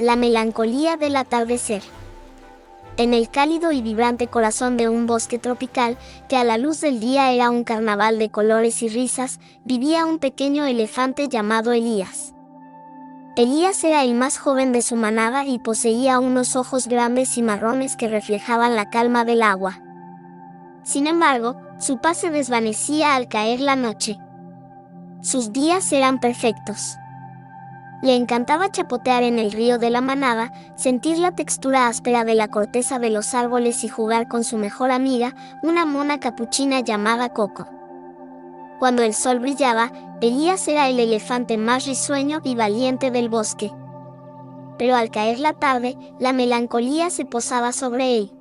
La melancolía del atardecer. En el cálido y vibrante corazón de un bosque tropical, que a la luz del día era un carnaval de colores y risas, vivía un pequeño elefante llamado Elías. Elías era el más joven de su manada y poseía unos ojos grandes y marrones que reflejaban la calma del agua. Sin embargo, su paz se desvanecía al caer la noche. Sus días eran perfectos. Le encantaba chapotear en el río de la manada, sentir la textura áspera de la corteza de los árboles y jugar con su mejor amiga, una mona capuchina llamada Coco. Cuando el sol brillaba, Elías era el elefante más risueño y valiente del bosque. Pero al caer la tarde, la melancolía se posaba sobre él.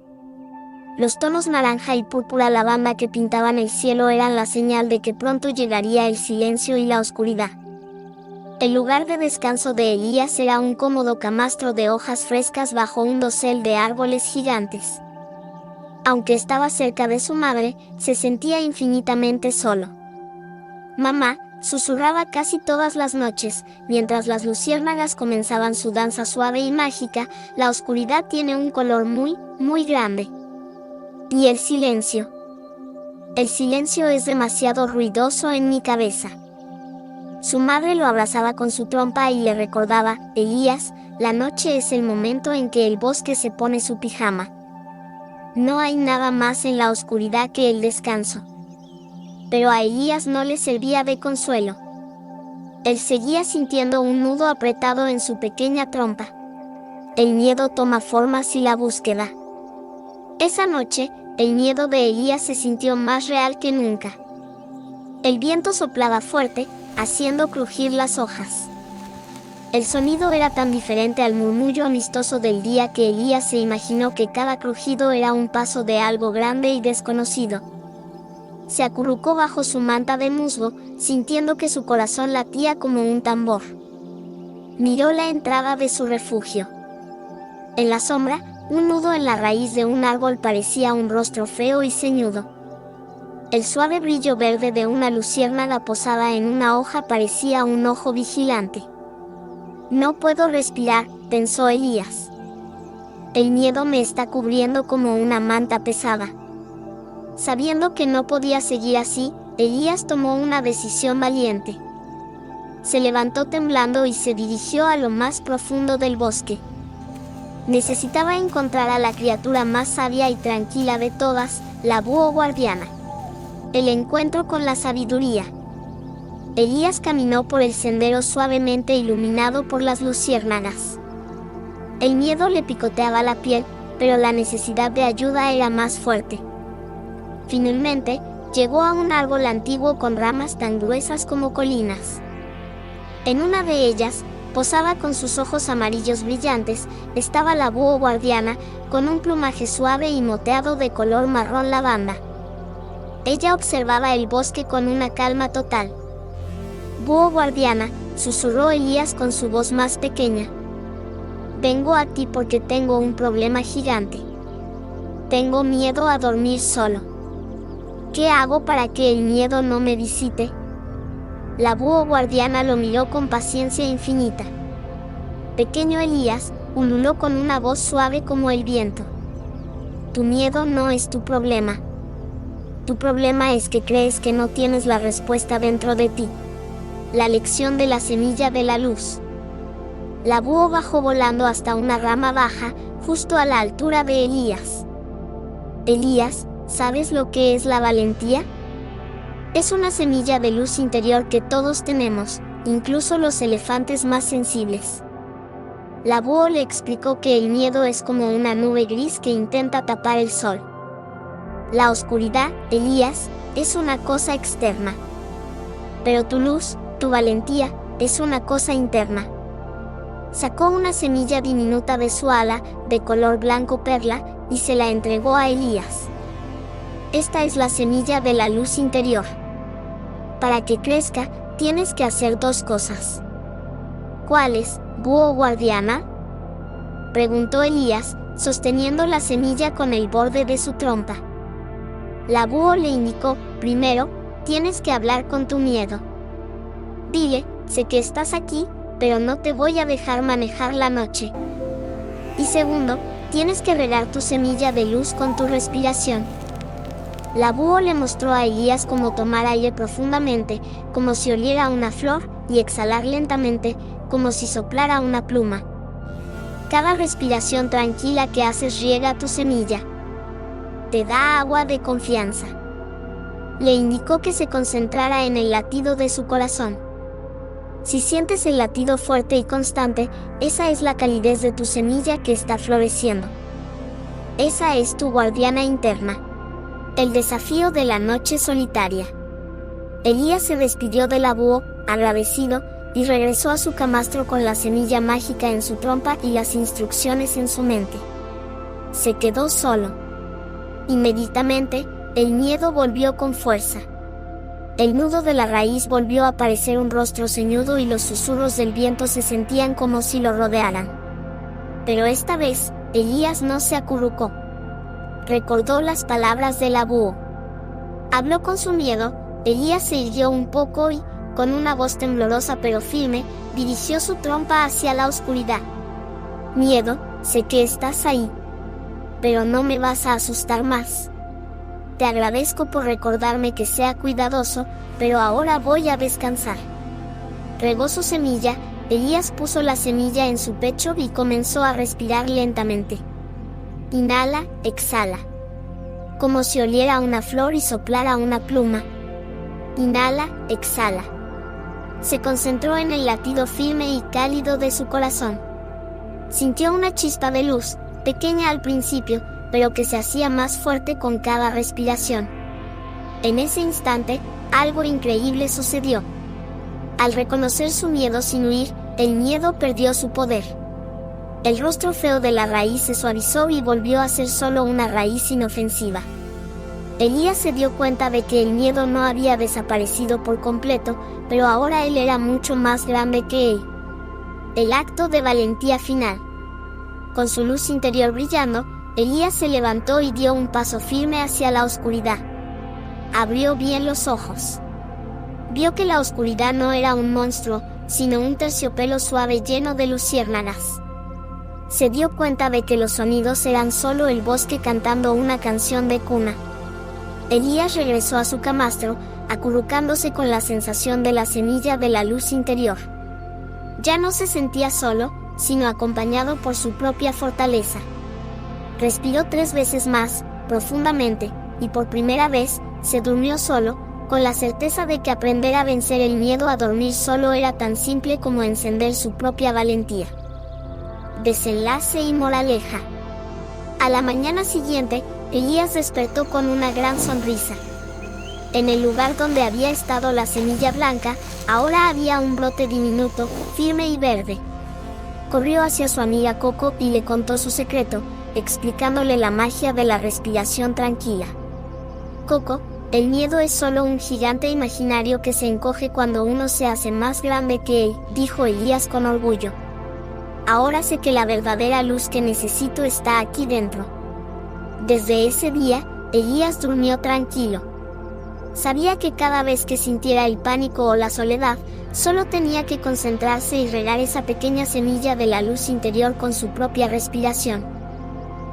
Los tonos naranja y púrpura lavanda que pintaban el cielo eran la señal de que pronto llegaría el silencio y la oscuridad. El lugar de descanso de Elías era un cómodo camastro de hojas frescas bajo un dosel de árboles gigantes. Aunque estaba cerca de su madre, se sentía infinitamente solo. Mamá, susurraba casi todas las noches, mientras las luciérnagas comenzaban su danza suave y mágica, la oscuridad tiene un color muy, muy grande. Y el silencio. El silencio es demasiado ruidoso en mi cabeza. Su madre lo abrazaba con su trompa y le recordaba: Elías, la noche es el momento en que el bosque se pone su pijama. No hay nada más en la oscuridad que el descanso. Pero a Elías no le servía de consuelo. Él seguía sintiendo un nudo apretado en su pequeña trompa. El miedo toma formas y la búsqueda. Esa noche, el miedo de Elías se sintió más real que nunca. El viento soplaba fuerte, haciendo crujir las hojas. El sonido era tan diferente al murmullo amistoso del día que Elías se imaginó que cada crujido era un paso de algo grande y desconocido. Se acurrucó bajo su manta de musgo, sintiendo que su corazón latía como un tambor. Miró la entrada de su refugio. En la sombra, un nudo en la raíz de un árbol parecía un rostro feo y ceñudo. El suave brillo verde de una luciérnaga posada en una hoja parecía un ojo vigilante. No puedo respirar, pensó Elías. El miedo me está cubriendo como una manta pesada. Sabiendo que no podía seguir así, Elías tomó una decisión valiente. Se levantó temblando y se dirigió a lo más profundo del bosque. Necesitaba encontrar a la criatura más sabia y tranquila de todas, la búho guardiana. El encuentro con la sabiduría. Elías caminó por el sendero suavemente iluminado por las luciérnagas. El miedo le picoteaba la piel, pero la necesidad de ayuda era más fuerte. Finalmente, llegó a un árbol antiguo con ramas tan gruesas como colinas. En una de ellas, posada con sus ojos amarillos brillantes, estaba la búho guardiana, con un plumaje suave y moteado de color marrón lavanda. Ella observaba el bosque con una calma total. Búho guardiana, susurró Elías con su voz más pequeña. Vengo a ti porque tengo un problema gigante. Tengo miedo a dormir solo. ¿Qué hago para que el miedo no me visite? La búho guardiana lo miró con paciencia infinita. Pequeño Elías, ululó con una voz suave como el viento. Tu miedo no es tu problema. Tu problema es que crees que no tienes la respuesta dentro de ti. La lección de la semilla de la luz. La búho bajó volando hasta una rama baja, justo a la altura de Elías. Elías, ¿sabes lo que es la valentía? Es una semilla de luz interior que todos tenemos, incluso los elefantes más sensibles. La búho le explicó que el miedo es como una nube gris que intenta tapar el sol. La oscuridad, Elías, es una cosa externa. Pero tu luz, tu valentía, es una cosa interna. Sacó una semilla diminuta de su ala, de color blanco perla, y se la entregó a Elías. Esta es la semilla de la luz interior. Para que crezca, tienes que hacer dos cosas. ¿Cuáles, búho guardiana?, preguntó Elías, sosteniendo la semilla con el borde de su trompa. La búho le indicó: primero, tienes que hablar con tu miedo. Dile: sé que estás aquí, pero no te voy a dejar manejar la noche. Y segundo, tienes que regar tu semilla de luz con tu respiración. La búho le mostró a Elías cómo tomar aire profundamente, como si oliera una flor, y exhalar lentamente, como si soplara una pluma. Cada respiración tranquila que haces riega tu semilla. Te da agua de confianza. Le indicó que se concentrara en el latido de su corazón. Si sientes el latido fuerte y constante, esa es la calidez de tu semilla que está floreciendo. Esa es tu guardiana interna. El desafío de la noche solitaria. Elías se despidió de la búho, agradecido, y regresó a su camastro con la semilla mágica en su trompa y las instrucciones en su mente. Se quedó solo. Inmediatamente, el miedo volvió con fuerza. El nudo de la raíz volvió a parecer un rostro ceñudo y los susurros del viento se sentían como si lo rodearan. Pero esta vez, Elías no se acurrucó. Recordó las palabras de la búho. Habló con su miedo. Elías se irguió un poco y, con una voz temblorosa pero firme, dirigió su trompa hacia la oscuridad. Miedo, sé que estás ahí. Pero no me vas a asustar más. Te agradezco por recordarme que sea cuidadoso, pero ahora voy a descansar. Regó su semilla. Elías puso la semilla en su pecho y comenzó a respirar lentamente. Inhala, exhala. Como si oliera una flor y soplara una pluma. Inhala, exhala. Se concentró en el latido firme y cálido de su corazón. Sintió una chispa de luz, pequeña al principio, pero que se hacía más fuerte con cada respiración. En ese instante, algo increíble sucedió. Al reconocer su miedo sin huir, el miedo perdió su poder. El rostro feo de la raíz se suavizó y volvió a ser solo una raíz inofensiva. Elías se dio cuenta de que el miedo no había desaparecido por completo, pero ahora él era mucho más grande que él. El acto de valentía final. Con su luz interior brillando, Elías se levantó y dio un paso firme hacia la oscuridad. Abrió bien los ojos. Vio que la oscuridad no era un monstruo, sino un terciopelo suave lleno de luciérnagas. Se dio cuenta de que los sonidos eran solo el bosque cantando una canción de cuna. Elías regresó a su camastro, acurrucándose con la sensación de la semilla de la luz interior. Ya no se sentía solo, sino acompañado por su propia fortaleza. Respiró 3 veces más, profundamente, y por primera vez, se durmió solo, con la certeza de que aprender a vencer el miedo a dormir solo era tan simple como encender su propia valentía. Desenlace y moraleja. A la mañana siguiente, Elías despertó con una gran sonrisa. En el lugar donde había estado la semilla blanca, ahora había un brote diminuto, firme y verde. Corrió hacia su amiga Coco y le contó su secreto, explicándole la magia de la respiración tranquila. Coco, el miedo es solo un gigante imaginario que se encoge cuando uno se hace más grande que él, dijo Elías con orgullo. Ahora sé que la verdadera luz que necesito está aquí dentro. Desde ese día, Elías durmió tranquilo. Sabía que cada vez que sintiera el pánico o la soledad, solo tenía que concentrarse y regar esa pequeña semilla de la luz interior con su propia respiración.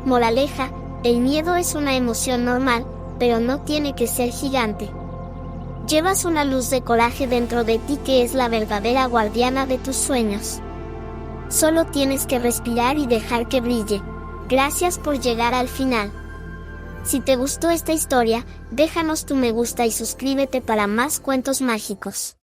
Moraleja, el miedo es una emoción normal, pero no tiene que ser gigante. Llevas una luz de coraje dentro de ti que es la verdadera guardiana de tus sueños. Solo tienes que respirar y dejar que brille. Gracias por llegar al final. Si te gustó esta historia, déjanos tu me gusta y suscríbete para más cuentos mágicos.